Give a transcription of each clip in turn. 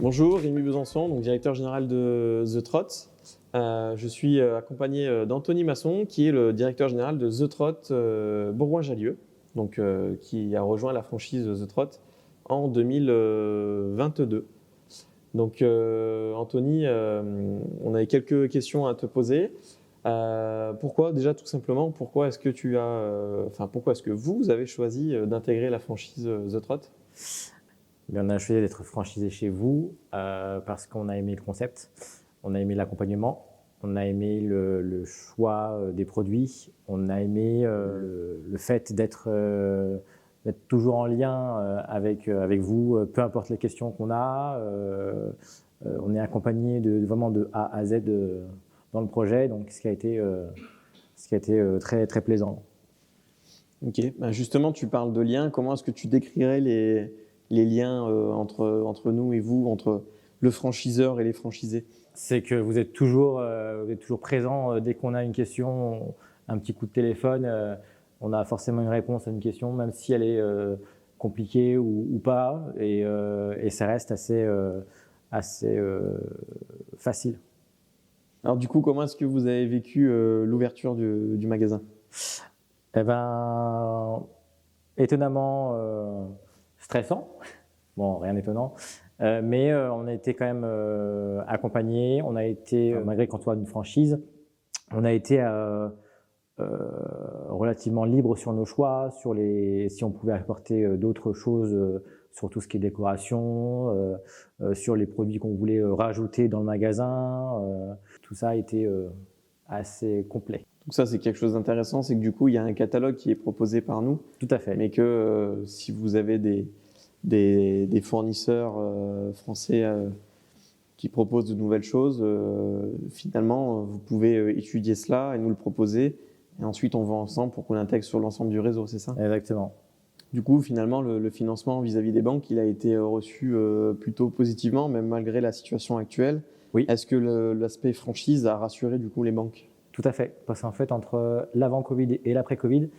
Bonjour, Rémi Besançon, donc directeur général de The Trot. Je suis accompagné d'Anthony Masson, qui est le directeur général de The Trot Bourgoin-Jallieu, donc qui a rejoint la franchise The Trot en 2022. Donc Anthony, on avait quelques questions à te poser. Pourquoi, déjà tout simplement, pourquoi est-ce que vous avez choisi d'intégrer la franchise The Trot? On a choisi d'être franchisé chez vous parce qu'on a aimé le concept, on a aimé l'accompagnement, on a aimé le choix des produits, on a aimé le fait d'être toujours en lien avec vous, peu importe les questions qu'on a. On est accompagné vraiment de A à Z dans le projet, donc ce qui a été très, très plaisant. Ok, justement, tu parles de liens. Comment est-ce que tu décrirais les liens entre nous et vous, entre le franchiseur et les franchisés? C'est que vous êtes toujours présent dès qu'on a une question, un petit coup de téléphone, on a forcément une réponse à une question, même si elle est compliquée ou pas, et ça reste assez facile. Alors du coup, comment est-ce que vous avez vécu l'ouverture du magasin? Eh ben, étonnamment stressant. Bon, rien d'étonnant. Mais on a été quand même accompagnés. On a été, malgré qu'on soit une franchise, on a été relativement libre sur nos choix, sur si on pouvait apporter d'autres choses, sur tout ce qui est décoration, sur les produits qu'on voulait rajouter dans le magasin. Tout ça a été assez complet. Donc ça, c'est quelque chose d'intéressant, c'est que du coup, il y a un catalogue qui est proposé par nous. Tout à fait. Mais que si vous avez des fournisseurs français qui proposent de nouvelles choses, finalement, vous pouvez étudier cela et nous le proposer. Et ensuite, on va ensemble pour qu'on l'intègre sur l'ensemble du réseau, c'est ça? Exactement. Du coup, finalement, le financement vis-à-vis des banques, il a été reçu plutôt positivement, même malgré la situation actuelle. Oui. Est-ce que l'aspect franchise a rassuré du coup les banques? Tout à fait. Parce qu'en fait, entre l'avant-Covid et l'après-Covid,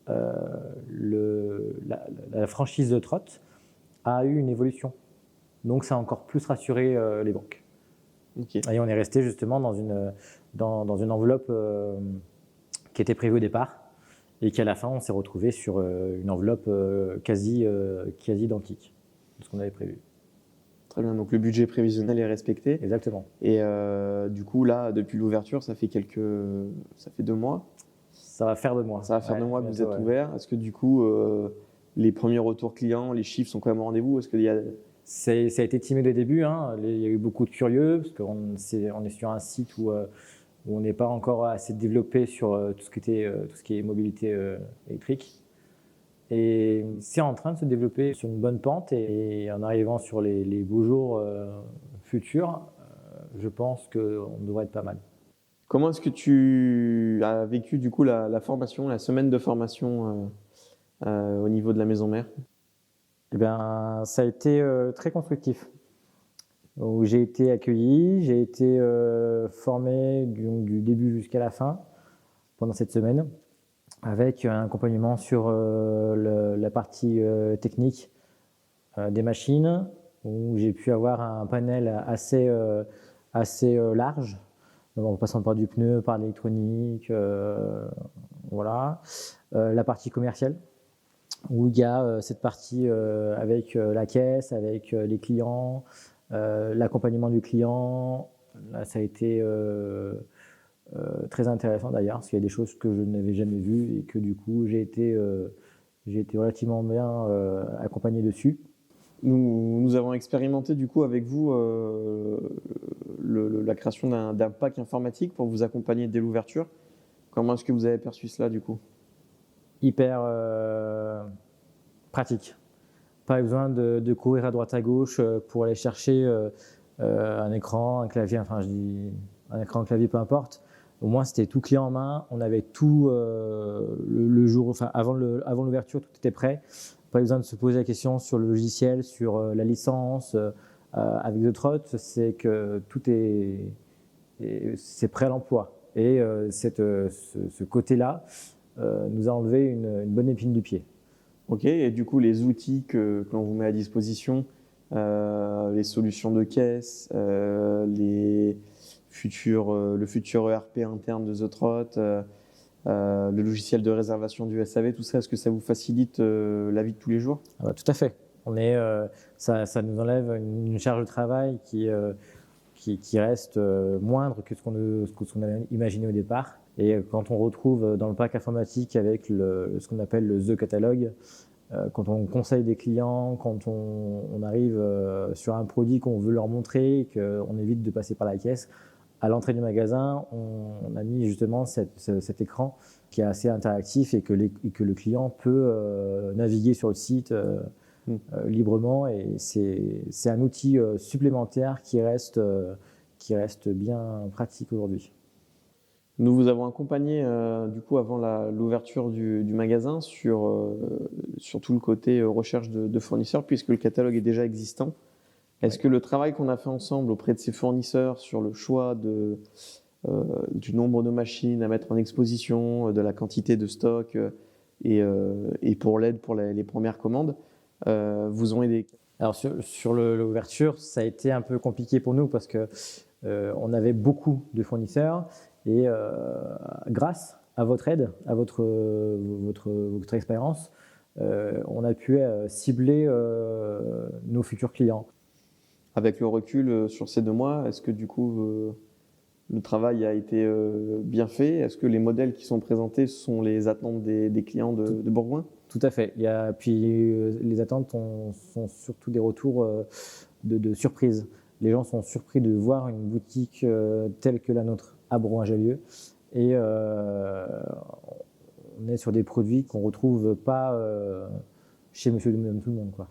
la franchise de Trot a eu une évolution. Donc, ça a encore plus rassuré les banques. Okay. Et on est resté justement dans une enveloppe qui était prévue au départ et qu'à la fin, on s'est retrouvé sur une enveloppe quasi identique de ce qu'on avait prévu. Très bien, donc le budget prévisionnel est respecté. Exactement. Et du coup, là, depuis l'ouverture, ça fait 2 mois. Ça va faire 2 mois. Ça va faire 2 mois que vous êtes ouvert. Est-ce que du coup, les premiers retours clients, les chiffres sont quand même au rendez-vous? Est-ce qu'il y a... Ça a été timide au début, hein. Il y a eu beaucoup de curieux parce qu'on est sur un site où on n'est pas encore assez développé sur tout ce qui est mobilité électrique. Et c'est en train de se développer sur une bonne pente et en arrivant sur les beaux jours futurs, je pense qu'on devrait être pas mal. Comment est-ce que tu as vécu du coup la formation, la semaine de formation au niveau de la maison mère? Eh bien, ça a été très constructif. Donc, j'ai été accueilli, j'ai été formé du début jusqu'à la fin pendant cette semaine, avec un accompagnement sur la partie technique des machines, où j'ai pu avoir un panel assez large, en passant par du pneu, par l'électronique, voilà. La partie commerciale, où il y a cette partie avec la caisse, avec les clients, l'accompagnement du client. Là, ça a été très intéressant d'ailleurs, parce qu'il y a des choses que je n'avais jamais vues et que du coup, j'ai été relativement bien accompagné dessus. Nous avons expérimenté du coup avec vous la création d'un pack informatique pour vous accompagner dès l'ouverture. Comment est-ce que vous avez perçu cela du coup? Hyper pratique. Pas besoin de courir à droite à gauche pour aller chercher un écran, un clavier, enfin je dis un écran, un clavier, peu importe. Au moins c'était tout clé en main, on avait tout le jour, enfin avant l'ouverture, tout était prêt. Pas besoin de se poser la question sur le logiciel, sur la licence. Avec The Trot, c'est que tout c'est prêt à l'emploi. Et ce côté-là nous a enlevé une bonne épine du pied. Ok, et du coup les outils que l'on vous met à disposition, les solutions de caisse, le futur ERP interne de The Trot, le logiciel de réservation du SAV, tout ça, est-ce que ça vous facilite la vie de tous les jours? Ah bah, tout à fait. Ça nous enlève une charge de travail qui reste moindre que ce qu'on avait imaginé au départ. Et quand on retrouve dans le pack informatique avec ce qu'on appelle le The Catalogue, quand on conseille des clients, quand on arrive sur un produit qu'on veut leur montrer, qu'on évite de passer par la caisse, à l'entrée du magasin, on a mis justement cet écran qui est assez interactif et que le client peut naviguer sur le site librement. Et c'est un outil supplémentaire qui reste bien pratique aujourd'hui. Nous vous avons accompagné du coup avant l'ouverture du magasin sur tout le côté recherche de fournisseurs puisque le catalogue est déjà existant. Est-ce que le travail qu'on a fait ensemble auprès de ces fournisseurs sur le choix du nombre de machines à mettre en exposition, de la quantité de stock et pour l'aide pour les premières commandes vous ont aidé? Alors sur l'ouverture, ça a été un peu compliqué pour nous parce que on avait beaucoup de fournisseurs et grâce à votre aide, à votre expérience, on a pu cibler nos futurs clients. Avec le recul sur ces 2 mois, est-ce que du coup le travail a été bien fait? Est-ce que les modèles qui sont présentés sont les attentes des clients de Bourgoin? Tout à fait. Puis les attentes sont surtout des retours de surprise. Les gens sont surpris de voir une boutique telle que la nôtre à Bourgoin-Jallieu. Et on est sur des produits qu'on ne retrouve pas chez Monsieur et Madame Tout-le-Monde, quoi.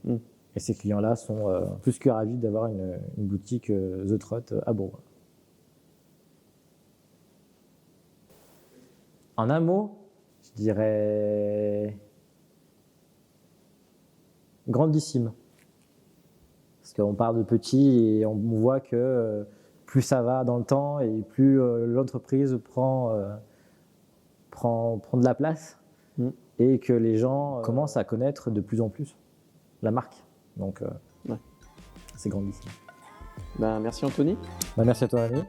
Et ces clients-là sont plus que ravis d'avoir une boutique The Trot à Bourgoin. En un mot, je dirais grandissime. Parce qu'on part de petit et on voit que plus ça va dans le temps et plus l'entreprise prend de la place et que les gens commencent à connaître de plus en plus la marque. Donc, c'est grandissime. Merci Anthony. Merci à toi, Rémi.